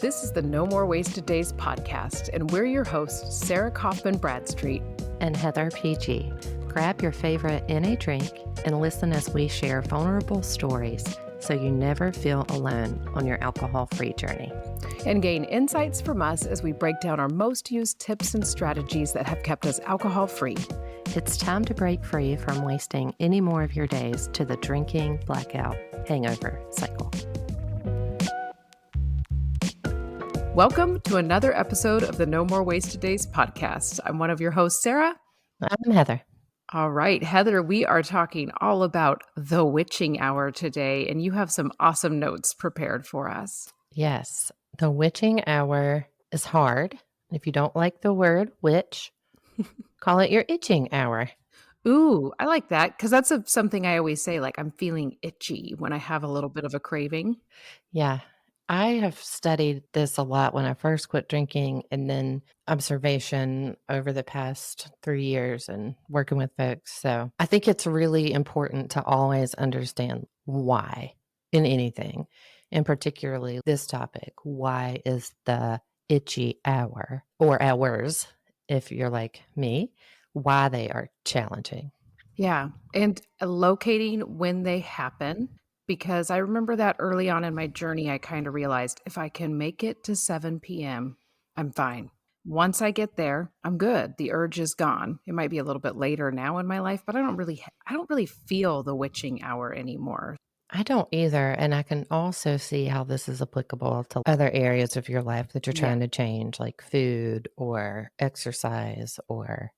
This is the No More Wasted Days podcast, and we're your hosts, Sarah Kaufman Bradstreet and Heather PG. Grab your favorite NA drink and listen as we share vulnerable stories so you never feel alone on your alcohol-free journey. And gain insights from us as we break down our most used tips and strategies that have kept us alcohol-free. It's time to break free from wasting any more of your days to the drinking, blackout, hangover cycle. Welcome to another episode of the No More Wasted Days podcast. I'm one of your hosts, Sarah. I'm Heather. All right, Heather, we are talking all about the witching hour today, and you have some awesome notes prepared for us. Yes, the witching hour is hard. If you don't like the word witch, call it your itching hour. Ooh, I like that because that's something I always say, like I'm feeling itchy when I have a little bit of a craving. Yeah. I have studied this a lot when I first quit drinking and then observation over the past 3 years and working with folks. So I think it's really important to always understand why in anything, and particularly this topic. Why is the itchy hour or hours, if you're like me, why they are challenging? Yeah, and locating when they happen, because I remember that early on in my journey, I kind of realized if I can make it to 7 p.m., I'm fine. Once I get there, I'm good. The urge is gone. It might be a little bit later now in my life, but I don't really feel the witching hour anymore. I don't either. And I can also see how this is applicable to other areas of your life that you're Yeah. trying to change, like food or exercise, or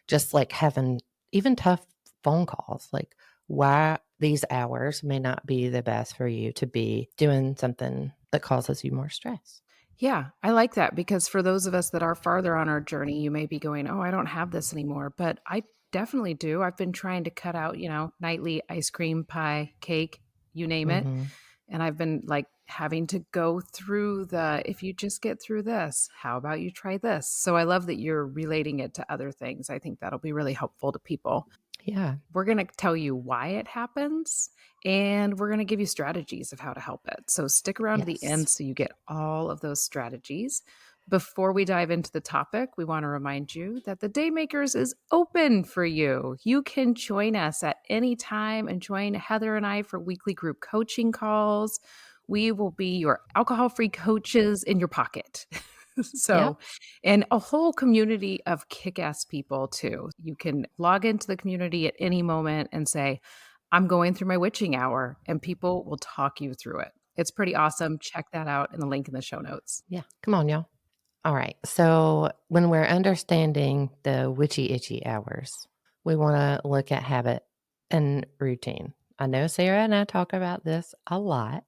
just like having even tough phone calls. Like, why these hours may not be the best for you to be doing something that causes you more stress. Yeah, I like that because for those of us that are farther on our journey, you may be going, "Oh, I don't have this anymore," but I definitely do. I've been trying to cut out, nightly ice cream, pie, cake, you name it. Mm-hmm. And I've been like having to go through if you just get through this, how about you try this? So I love that you're relating it to other things. I think that'll be really helpful to people. Yeah. We're going to tell you why it happens, and we're going to give you strategies of how to help it. So stick around to the Yes. end so you get all of those strategies. Before we dive into the topic, we want to remind you that the Daymakers is open for you. You can join us at any time and join Heather and I for weekly group coaching calls. We will be your alcohol-free coaches in your pocket. Yep. And a whole community of kick-ass people too. You can log into the community at any moment and say, I'm going through my witching hour, and people will talk you through it. It's pretty awesome. Check that out in the link in the show notes. Yeah. Come on, y'all. All right. So when we're understanding the witchy itchy hours, we want to look at habit and routine. I know Sarah and I talk about this a lot.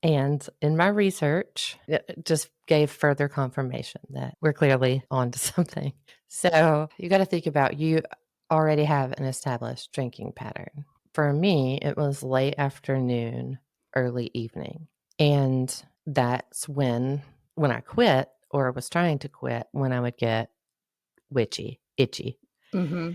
And in my research, it just gave further confirmation that we're clearly onto something. So you got to think about, you already have an established drinking pattern. For me, it was late afternoon, early evening. And that's when I quit or was trying to quit, when I would get witchy, itchy. Mm-hmm.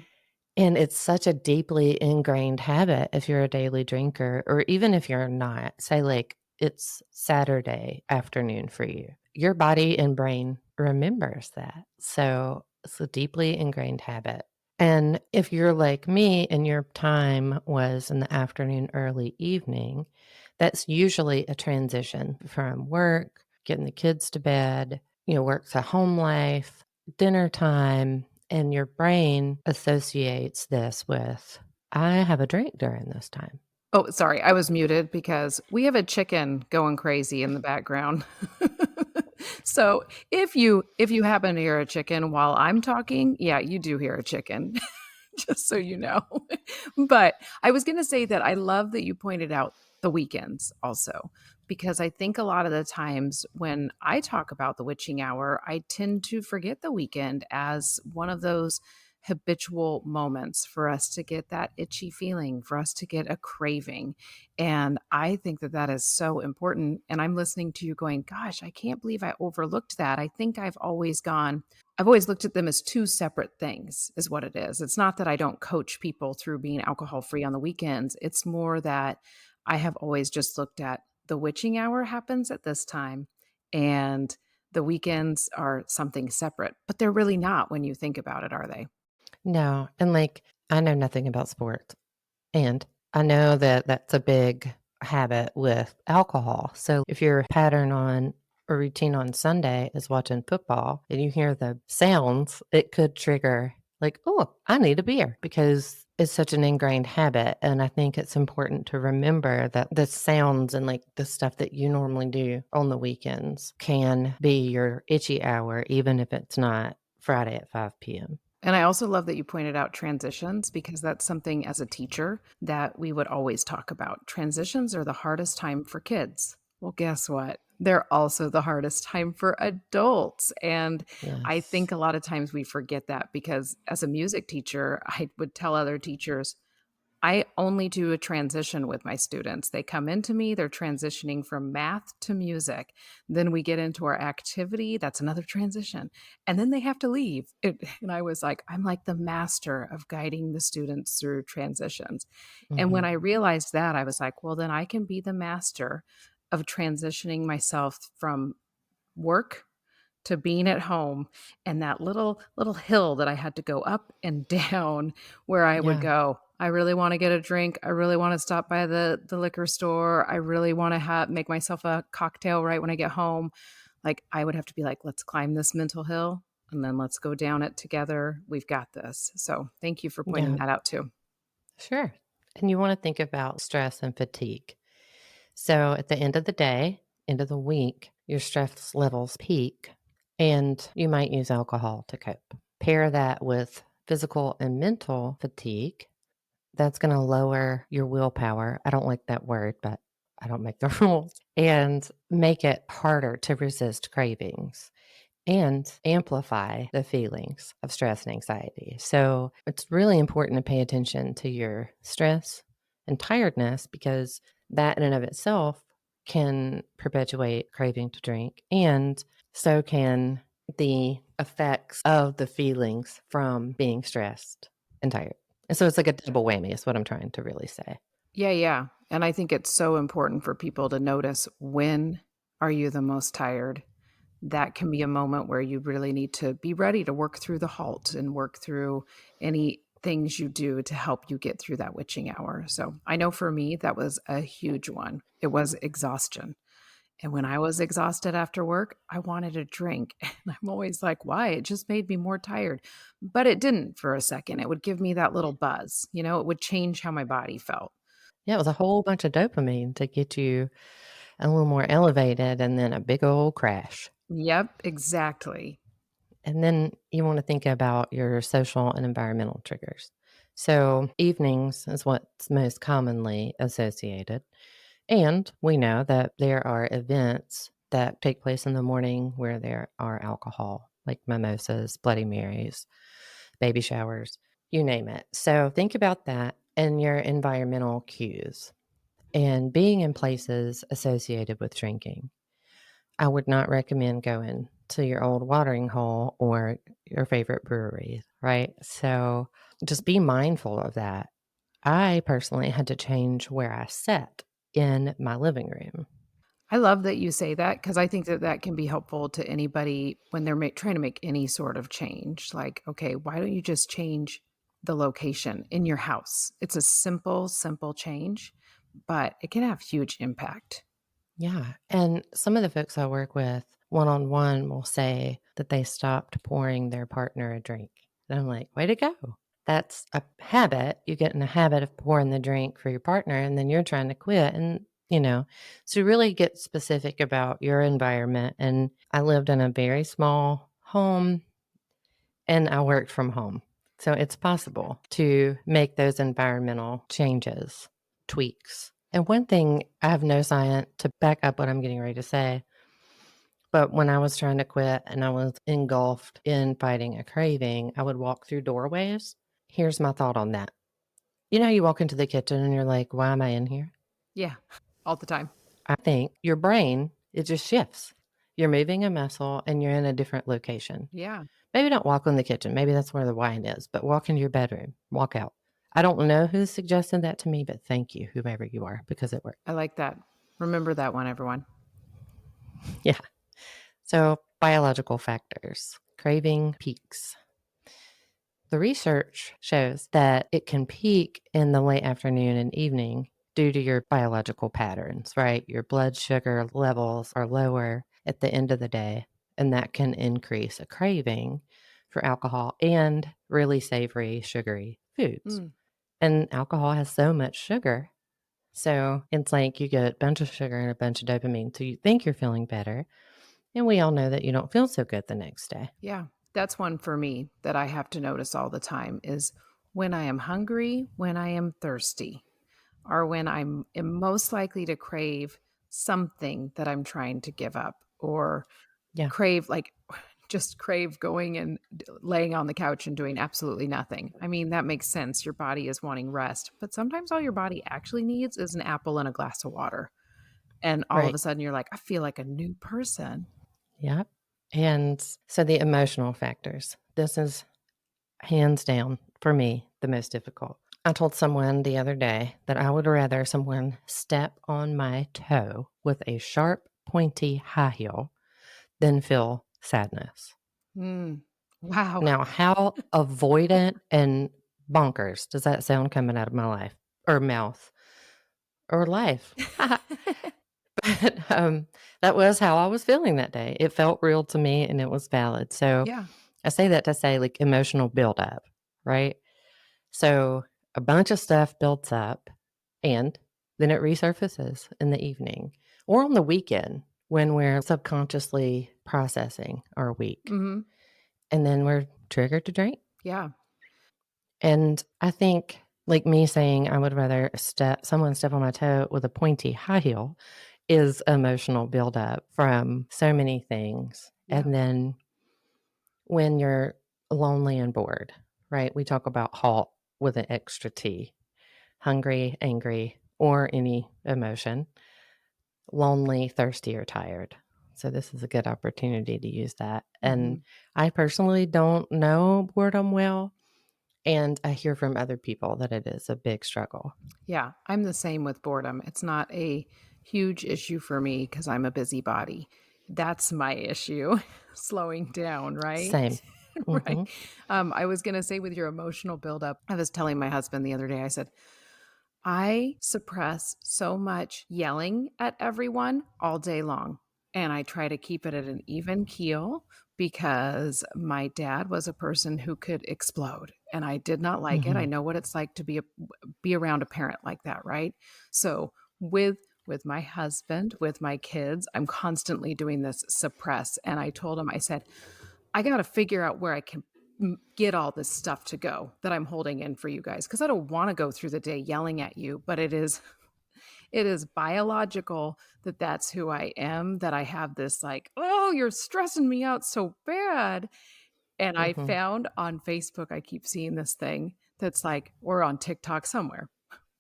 And it's such a deeply ingrained habit if you're a daily drinker, or even if you're not. Say, like, it's Saturday afternoon for you. Your body and brain remembers that. So it's a deeply ingrained habit. And if you're like me and your time was in the afternoon, early evening, that's usually a transition from work, getting the kids to bed, work to home life, dinner time, and your brain associates this with, I have a drink during this time. Oh, sorry. I was muted because we have a chicken going crazy in the background. So if you happen to hear a chicken while I'm talking, yeah, you do hear a chicken. Just so you know. But I was going to say that I love that you pointed out the weekends also, because I think a lot of the times when I talk about the witching hour, I tend to forget the weekend as one of those habitual moments for us to get that itchy feeling, for us to get a craving. And I think that that is so important. And I'm listening to you going, gosh, I can't believe I overlooked that. I think I've always looked at them as two separate things, is what it is. It's not that I don't coach people through being alcohol free on the weekends. It's more that I have always just looked at the witching hour happens at this time. and the weekends are something separate, but they're really not when you think about it, are they? No, and, like, I know nothing about sports, and I know that that's a big habit with alcohol. So if your pattern on or routine on Sunday is watching football and you hear the sounds, it could trigger like, "Oh, I need a beer," because it's such an ingrained habit, and I think it's important to remember that the sounds and, like, the stuff that you normally do on the weekends can be your itchy hour even if it's not Friday at 5 p.m. And I also love that you pointed out transitions because that's something as a teacher that we would always talk about. Transitions are the hardest time for kids. Well, guess what? They're also the hardest time for adults. And I Yes. think a lot of times we forget that because as a music teacher, I would tell other teachers, I only do a transition with my students. They come into me, they're transitioning from math to music. Then we get into our activity, that's another transition. And then they have to leave. And I was like, I'm like the master of guiding the students through transitions. And when Mhm. I realized that, I was like, well, then I can be the master of transitioning myself from work to being at home and that little hill that I had to go up and down where I would Yeah. go, "I really wanna get a drink. I really wanna stop by the liquor store. I really wanna make myself a cocktail right when I get home." Like, I would have to be like, "Let's climb this mental hill, and then let's go down it together. We've got this." So, thank you for pointing Yeah. that out too. Sure. And you want to think about stress and fatigue. So at the end of the day, end of the week, your stress levels peak and you might use alcohol to cope. Pair that with physical and mental fatigue. That's going to lower your willpower. I don't like that word, but I don't make the rules and make it harder to resist cravings and amplify the feelings of stress and anxiety. So it's really important to pay attention to your stress and tiredness because that in and of itself can perpetuate craving to drink. And so can the effects of the feelings from being stressed and tired. And so it's like a double whammy, is what I'm trying to really say. Yeah, yeah, and I think it's so important for people to notice when are you the most tired. That can be a moment where you really need to be ready to work through the halt and work through any things you do to help you get through that witching hour. So I know for me, that was a huge one. It was exhaustion. And when I was exhausted after work, I wanted a drink. And I'm always like, why? It just made me more tired. But it didn't for a second. It would give me that little buzz, it would change how my body felt. Yeah, it was a whole bunch of dopamine to get you a little more elevated and then a big old crash. Yep, exactly. And then you want to think about your social and environmental triggers. So, evenings is what's most commonly associated. And we know that there are events that take place in the morning where there are alcohol, like mimosas, Bloody Marys, baby showers, you name it. So, think about that and your environmental cues and being in places associated with drinking. I would not recommend going to your old watering hole or your favorite brewery, right? So just be mindful of that. I personally had to change where I sat in my living room. I love that you say that because I think that that can be helpful to anybody when they're trying to make any sort of change. Like, okay, why don't you just change the location in your house? It's a simple, simple change, but it can have huge impact. Yeah. And some of the folks I work with one on one will say that they stopped pouring their partner a drink. And I'm like, way to go. That's a habit. You get in the habit of pouring the drink for your partner and then you're trying to quit. And so really get specific about your environment. And I lived in a very small home and I worked from home. So it's possible to make those environmental changes, tweaks. And one thing, I have no science to back up what I'm getting ready to say, but when I was trying to quit and I was engulfed in fighting a craving, I would walk through doorways. Here's my thought on that. You know, how you walk into the kitchen and you're like, why am I in here? Yeah, all the time. I think your brain, it just shifts. You're moving a muscle and you're in a different location. Yeah, Maybe don't walk in the kitchen. Maybe that's where the wine is, but walk into your bedroom, walk out. I don't know who suggested that to me, but thank you, whomever you are, because it worked. I like that. Remember that one, everyone. Yeah. So, biological factors, craving peaks. The research shows that it can peak in the late afternoon and evening due to your biological patterns, right? Your blood sugar levels are lower at the end of the day, and that can increase a craving for alcohol and really savory, sugary foods. Mm, And alcohol has so much sugar. So it's like you get a bunch of sugar and a bunch of dopamine. So you think you're feeling better. And we all know that you don't feel so good the next day. yeah, that's one for me that I have to notice all the time is when I am hungry, when I am thirsty, or when am most likely to crave something that I'm trying to give up or Yeah, crave like just crave going and laying on the couch and doing absolutely nothing. I mean, that makes sense. Your body is wanting rest, but sometimes all your body actually needs is an apple and a glass of water. And all of right. a sudden you're like, I feel like a new person. Yep. And so the emotional factors. This is hands down for me the most difficult. I told someone the other day that I would rather someone step on my toe with a sharp, pointy high heel than feel sadness. Mm. Wow. Now, how avoidant and bonkers does that sound coming out of my life or mouth or life? But that was how I was feeling that day. It felt real to me and it was valid. So Yeah. I say that to say like emotional buildup, right? So a bunch of stuff builds up and then it resurfaces in the evening or on the weekend when we're subconsciously processing our week. Mhm. And then we're triggered to drink. Yeah. And I think like me saying I would rather someone step on my toe with a pointy high heel is emotional buildup from so many things. Yeah. And then when you're lonely and bored, right? We talk about halt with an extra T, hungry, angry, or any emotion, lonely, thirsty, or tired. So this is a good opportunity to use that. And Mhm. I personally don't know boredom well. And I hear from other people that it is a big struggle. Yeah, I'm the same with boredom. It's not a huge issue for me because I'm a busybody. That's my issue, slowing down, right? Same. Right. Hmm. I was gonna say with your emotional buildup, I was telling my husband the other day, I said, I suppress so much yelling at everyone all day long, and I try to keep it at an even keel because my dad was a person who could explode, and I did not like it. I Hmm. know what it's like to be around a parent like that, right? So, with my husband, with my kids, I'm constantly doing this suppress, and I told him, I said, I got to figure out where I can get all this stuff to go that I'm holding in for you guys because I don't want to go through the day yelling at you, but it is biological that that's who I am, that I have this like, "Oh, you're stressing me out so bad." And I Hmm. found on Facebook, I keep seeing this thing that's like or on TikTok somewhere.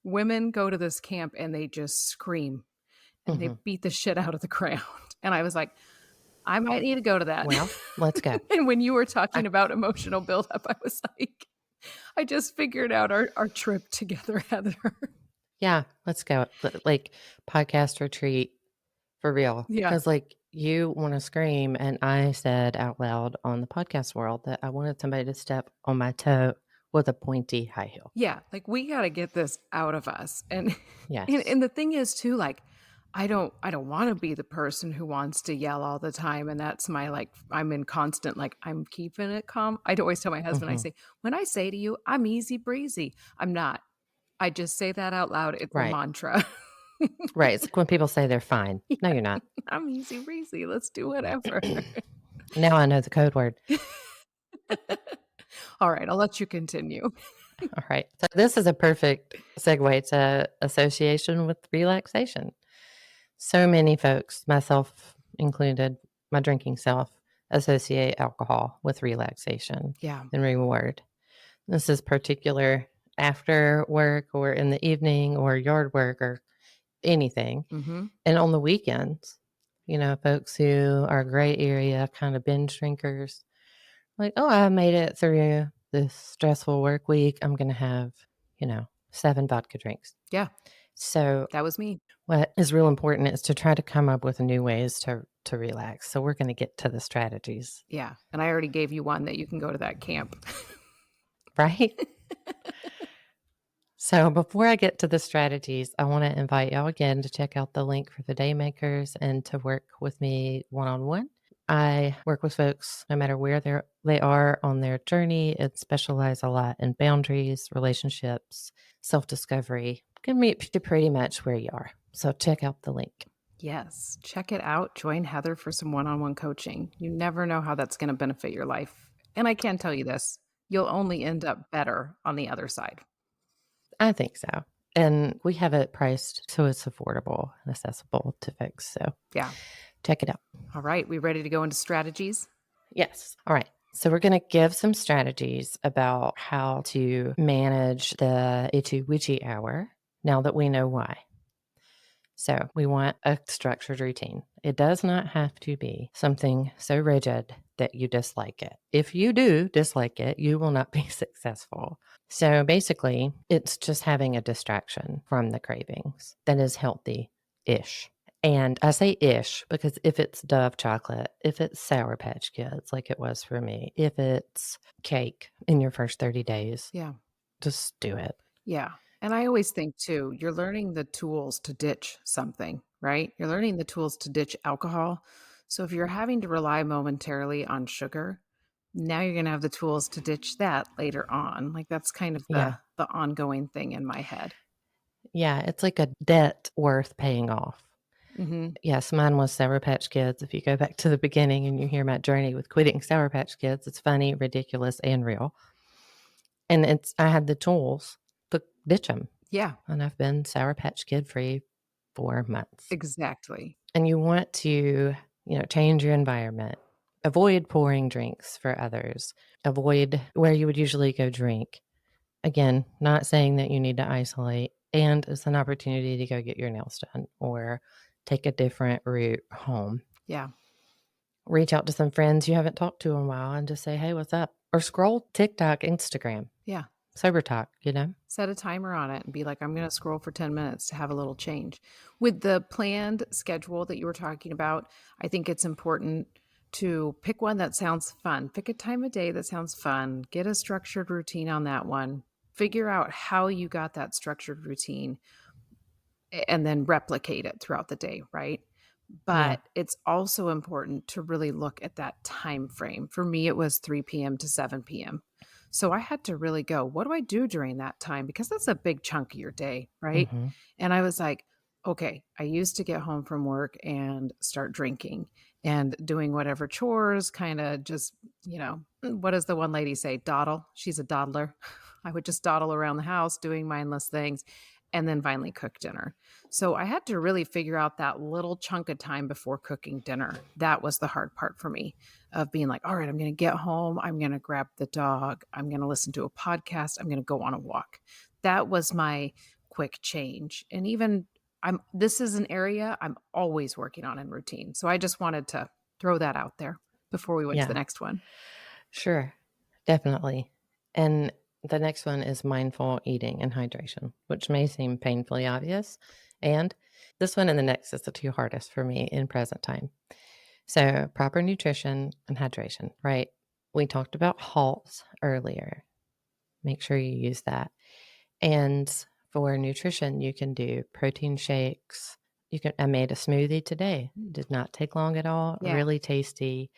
Women go to this camp and they just scream and they Hmm. beat the shit out of the ground. And I was like, I might need to go to that. Well, let's go. And when you were I, talking about emotional buildup, I was like, I just figured out our trip together, Heather. yeah, let's go. Like podcast retreat for real. Yeah. Because like you want to scream, and I said out loud on the podcast world that I wanted somebody to step on my toe with a pointy high heel. Yeah, like, we gotta get this out of us, and and Yes. and the thing is too, like, I don't wanna be the person who wants to yell all the time, and that's my, like I'm in constant, like, I'm keeping it calm. I'd always tell my husband, I Hmm. say, "When I say to you, 'I'm easy breezy,' I'm not. I just say that out loud, it's a Right. mantra." Right. It's like when people say they're fine. No, Yeah, you're not. "I'm easy breezy, let's do whatever." Now I know the code word. Alright, I'll let you continue. All right. So this is a perfect segue to association with relaxation. So many folks, myself included, my drinking self, associate alcohol with relaxation Yeah. and reward. This is particular after work or in the evening or yard work or anything. Mhm. And on the weekends, folks who are gray area kind of binge drinkers, like, oh, I made it through this stressful work week. I'm going to have, 7 vodka drinks. Yeah. So, That was me. what is real important is to try to come up with new ways to relax. So, we're going to get to the strategies, Yeah, and I already gave you one that you can go to that camp. right? So, before I get to the strategies, I want to invite y'all again to check out the link for the day makers and to work with me one on one. I work with folks no matter where they are on their journey and specialize a lot in boundaries, relationships, self discovery. Can meet you pretty much where you are. So, check out the link. Yes, check it out. Join Heather for some one-on-one coaching. You never know how that's gonna benefit your life. And I can tell you this, you'll only end up better on the other side. I think so. And we have it priced so it's affordable and accessible to folks. So, Yeah. check it out. All right, we ready to go into strategies? Yes. All right. So we're going to give some strategies about how to manage the itchy witchy hour now that we know why. So we want a structured routine. It does not have to be something so rigid that you dislike it. If you do dislike it, you will not be successful. So basically, it's just having a distraction from the cravings that is healthy ish. And I say ish because if it's Dove chocolate, if it's Sour Patch Kids, like it was for me, if it's cake in your first 30 days, Yeah. just do it. Yeah. And I always think too, you're learning the tools to ditch something, right? You're learning the tools to ditch alcohol. So if you're having to rely momentarily on sugar, now you're going to have the tools to ditch that later on. Like that's kind of Yeah. the ongoing thing in my head. Yeah. It's like a debt worth paying off. Mhm. Yes, mine was Sour Patch Kids. If you go back to the beginning and you hear my journey with quitting Sour Patch Kids, it's funny, ridiculous, and real. And I had the tools to ditch them. Yeah, And I've been Sour Patch Kid free for months. exactly. And you want to, change your environment. Avoid pouring drinks for others. Avoid where you would usually go drink. Again, not saying that you need to isolate, and it's an opportunity to go get your nails done or take a different route home. Yeah. Reach out to some friends you haven't talked to in a while and just say, hey, what's up? Or scroll TikTok, Instagram, Yeah. sober talk. Set a timer on it and be like, I'm going to scroll for 10 minutes to have a little change. With the planned schedule that you were talking about, I think it's important to pick one that sounds fun. Pick a time of day that sounds fun. Get a structured routine on that one. Figure out how you got that structured routine and then replicate it throughout the day, right? Yeah. But it's also important to really look at that time frame. For me, it was 3 p.m. to 7 p.m. So I had to really go, what do I do during that time? Because that's a big chunk of your day, right? Hmm. And I was like, okay, I used to get home from work and start drinking and doing whatever chores, kind of just, what does the one lady say? Dawdle. She's a dawdler. I would just dawdle around the house doing mindless things and then finally cook dinner. So I had to really figure out that little chunk of time before cooking dinner. That was the hard part for me of being like, all right, I'm going to get home. I'm going to grab the dog. I'm going to listen to a podcast. I'm going to go on a walk. That was my quick change. And even this is an area I'm always working on in routine. So I just wanted to throw that out there before we went to the Yeah, next one. sure. Definitely. And the next one is mindful eating and hydration, which may seem painfully obvious. And this one and the next is the two hardest for me in present time. So, proper nutrition and hydration, right? We talked about halts earlier. Make sure you use that. And for nutrition, you can do protein shakes. I made a smoothie today. Mm. Did not take long at all. Yeah. Really tasty.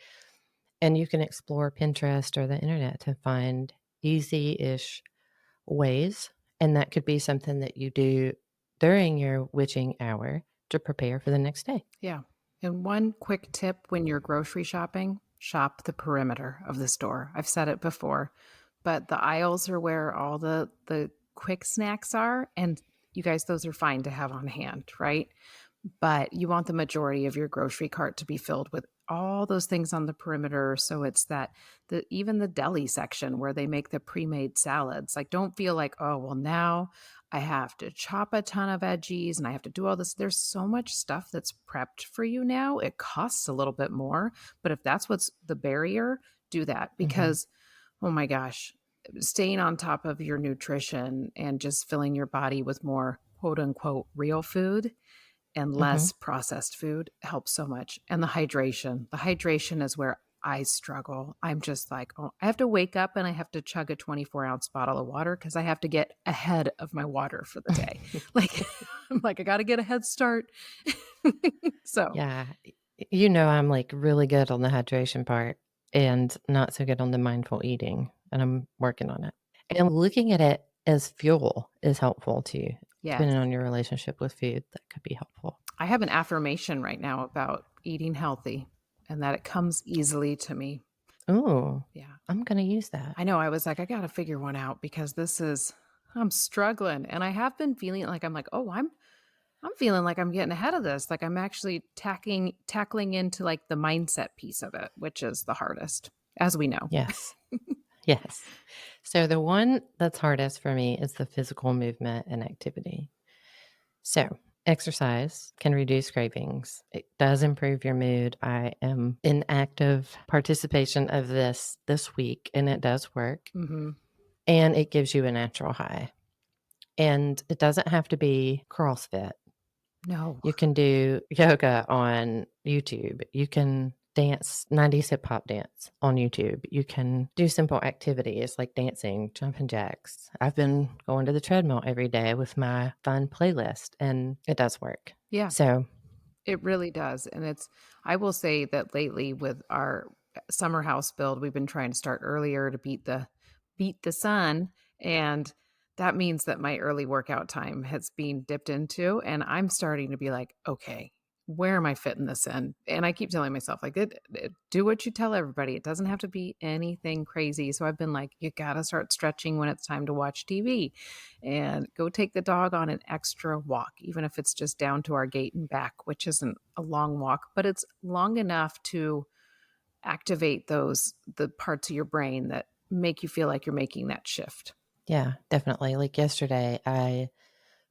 And you can explore Pinterest or the internet to find easy ish ways. And that could be something that you do during your witching hour to prepare for the next day. Yeah. And one quick tip when you're grocery shopping, shop the perimeter of the store. I've said it before, but the aisles are where all the quick snacks are, and you guys, those are fine to have on hand, right? But you want the majority of your grocery cart to be filled with all those things on the perimeter. So it's that even the deli section where they make the pre-made salads. Like, don't feel like, oh, well, now I have to chop a ton of veggies and I have to do all this. There's so much stuff that's prepped for you now. It costs a little bit more, but if that's what's the barrier, do that Hmm. because, oh my gosh, staying on top of your nutrition and just filling your body with more quote unquote real food and Mhm. less processed food helps so much. And the hydration. The hydration is where I struggle. I'm just like, oh, I have to wake up and I have to chug a 24-ounce bottle of water because I have to get ahead of my water for the day. Like, I'm like, I got to get a head start. So, Yeah. You know, I'm like really good on the hydration part and not so good on the mindful eating, and I'm working on it. And looking at it as fuel is helpful too. yes, Depending on your relationship with food, that could be helpful. I have an affirmation right now about eating healthy and that it comes easily to me. Ooh, Yeah. I'm gonna use that. I know. I was like, I got to figure one out because I'm struggling. And I have been feeling like, I'm like, oh, I'm feeling like I'm getting ahead of this. Like I'm actually tackling into like the mindset piece of it, which is the hardest, as we know. Yes. Yes. So the one that's hardest for me is the physical movement and activity. So, exercise can reduce cravings. It does improve your mood. I am in active participation of this week, and it does work. Hmm. And it gives you a natural high. And it doesn't have to be CrossFit. No. You can do yoga on YouTube. You can dance 90s hip hop dance on YouTube. You can do simple activities like dancing, jumping jacks. I've been going to the treadmill every day with my fun playlist, and it does work. Yeah. So, It really does, and I will say that lately with our summer house build, we've been trying to start earlier to beat the sun, and that means that my early workout time has been dipped into, and I'm starting to be like, "Okay, where am I fitting this in?" And I keep telling myself, like, "Do what you tell everybody. It doesn't have to be anything crazy." So I've been like, "You gotta start stretching when it's time to watch TV and go take the dog on an extra walk, even if it's just down to our gate and back, which isn't a long walk, but it's long enough to activate the parts of your brain that make you feel like you're making that shift." yeah, definitely. Like yesterday, I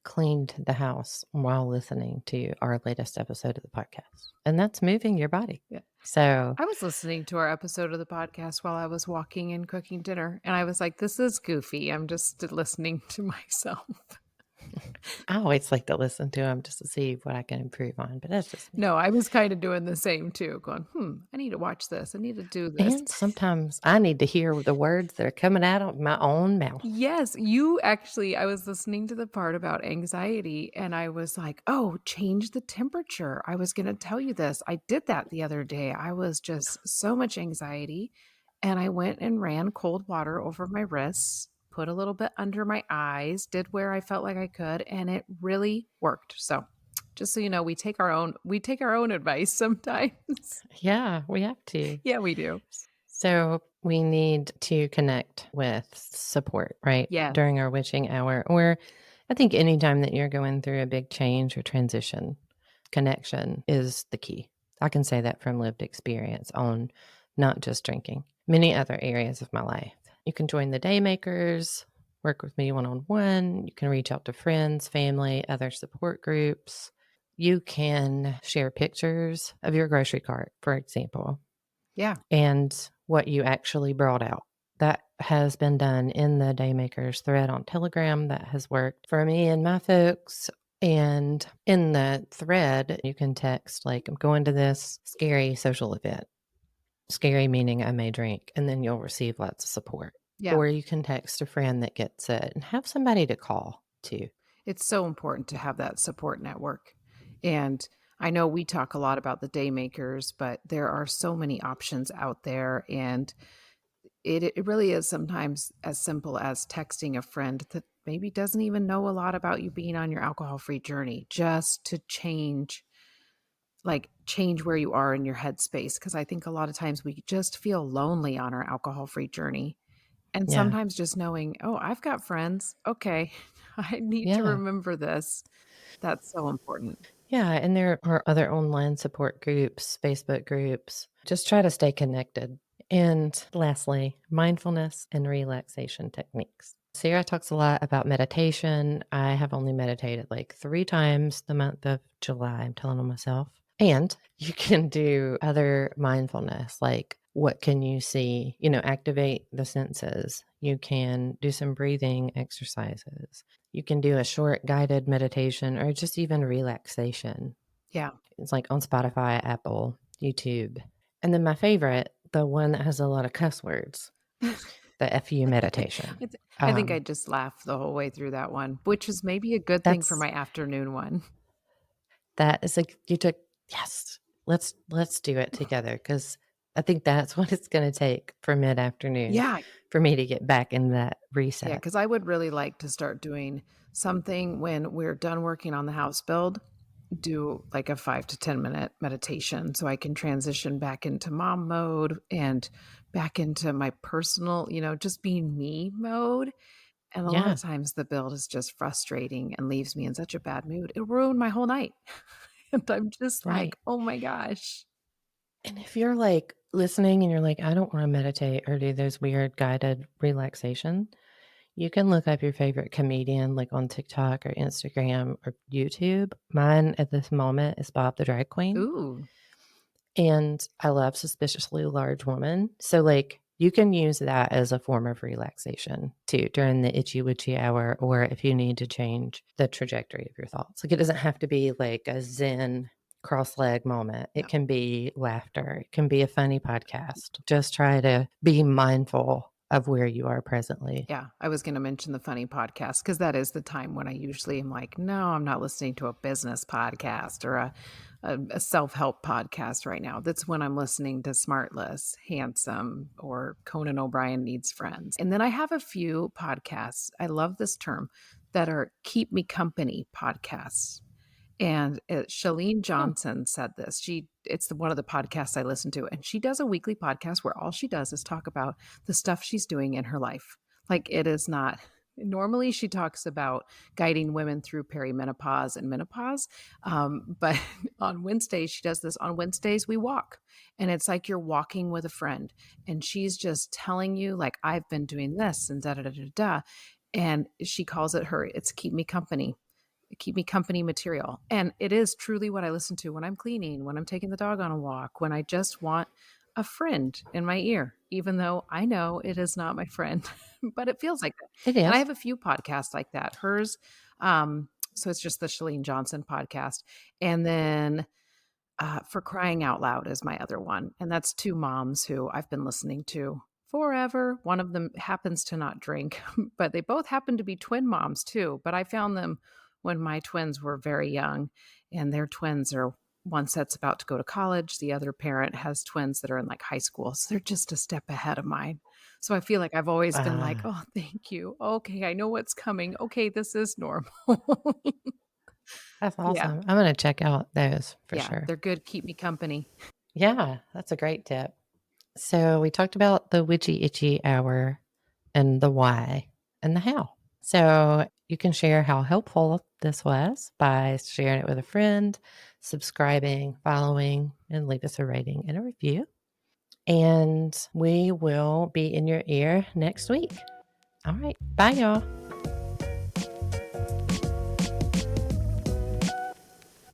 cleaned the house while listening to our latest episode of the podcast, and that's moving your body. Yeah. So, I was listening to our episode of the podcast while I was walking and cooking dinner, and I was like, this is goofy. I'm just listening to myself. I always like to listen to them just to see what I can improve on, but that's just me. No, I was kind of doing the same too, going, I need to watch this. I need to do this. And sometimes I need to hear the words that are coming out of my own mouth. Yes, you actually I was listening to the part about anxiety and I was like, "Oh, change the temperature." I was gonna tell you this. I did that the other day. I was just so much anxiety and I went and ran cold water over my wrists, put a little bit under my eyes, did where I felt like I could, and it really worked. So, just so you know, we take our own advice sometimes. Yeah, we have to. Yeah, we do. So we need to connect with support, right? Yes. During our witching hour, or I think anytime that you're going through a big change or transition, connection is the key. I can say that from lived experience on not just drinking, many other areas of my life. You can join the Daymakers, work with me one on one. You can reach out to friends, family, other support groups. You can share pictures of your grocery cart, for example, Yeah. and what you actually brought out. That has been done in the Daymakers thread on Telegram. That has worked for me and my folks. And in the thread, you can text, like, I'm going to this scary social event. Scary meaning I may drink, and then you'll receive lots of support. Yeah. Or you can text a friend that gets it and have somebody to call too. It's so important to have that support network. And I know we talk a lot about the day makers, but there are so many options out there. And it really is sometimes as simple as texting a friend that maybe doesn't even know a lot about you being on your alcohol free journey, just to change where you are in your headspace. Cause I think a lot of times we just feel lonely on our alcohol free journey. And Yeah. sometimes just knowing, oh, I've got friends. Okay. I need to Yeah. remember this. That's so important. Yeah, and there are other online support groups, Facebook groups. Just try to stay connected. And lastly, mindfulness and relaxation techniques. Sarah talks a lot about meditation. I have only meditated like 3 times the month of July, I'm telling on myself. And you can do other mindfulness, like what can you see? Activate the senses. You can do some breathing exercises. You can do a short guided meditation or just even relaxation. Yeah. It's like on Spotify, Apple, YouTube. And then my favorite, the one that has a lot of cuss words, the FU meditation. I think I just laughed the whole way through that one, which is maybe a good thing for That's my afternoon one. that is like you took yes. Let's do it together because I think that's what it's going to take for mid afternoon Yeah. for me to get back in that Yeah, reset. because I would really like to start doing something when we're done working on the house build, do like a 5 to 10-minute meditation so I can transition back into mom mode and back into my personal, just being me mode. And a lot of Yeah, times the build is just frustrating and leaves me in such a bad mood. It ruined my whole night. And I'm just right. like, "Oh my gosh." And if you're like listening and you're like, I don't want to meditate or do those weird guided relaxation, you can look up your favorite comedian like on TikTok or Instagram or YouTube. Mine at this moment is Bob the Drag Queen. Ooh, And I love Suspiciously Large Woman. So, like, you can use that as a form of relaxation too during the itchy witchy hour, or if you need to change the trajectory of your thoughts. Like, it doesn't have to be like a Zen cross leg moment. no. It can be laughter, it can be a funny podcast. Just try to be mindful of where you are presently. Yeah, I was gonna mention the funny podcast because that is the time when I usually am like, "No, I'm not listening to a business podcast or a self-help podcast right now." That's when I'm listening to Smartless, Handsome, or Conan O'Brien Needs Friends. And then I have a few podcasts, I love this term, that are keep me company podcasts. And, Chalene Hmm. Johnson said this. It's one of the podcasts I listen to, and she does a weekly podcast where all she does is talk about the stuff she's doing in her life. Like, it is not normally, she talks about guiding women through perimenopause and menopause, but on Wednesdays, she does this. On Wednesdays, we walk, and it's like you're walking with a friend, and she's just telling you, like, "I've been doing this and da da da da da," and she calls it her it's keep me company material. And it is truly what I listen to when I'm cleaning, when I'm taking the dog on a walk, when I just want a friend in my ear, even though I know it is not my friend, but it feels like that. It And I is. have a few podcasts like that. So it's just the Shalene Johnson podcast. And then For Crying Out Loud is my other one, and that's 2 moms who I've been listening to forever. One of them happens to not drink, but they both happen to be twin moms too, but I found them when my twins were very young, and their twins are one set's about to go to college, the other parent has twins that are in, like, high school, so they're just a step ahead of mine. So I feel like I've always been like, Ah, "Oh, thank you. Okay, I know what's coming. Okay, this is normal." that's Yeah, awesome. I'm going to check out those for yeah, sure. they're good, keep me company. Yeah, that's a great tip. So we talked about the witchy itchy hour and the why and the how. So you can share how helpful this was by sharing it with a friend, subscribing, following, and leave us a rating and a review. And we will be in your ear next week. All right. Bye, y'all.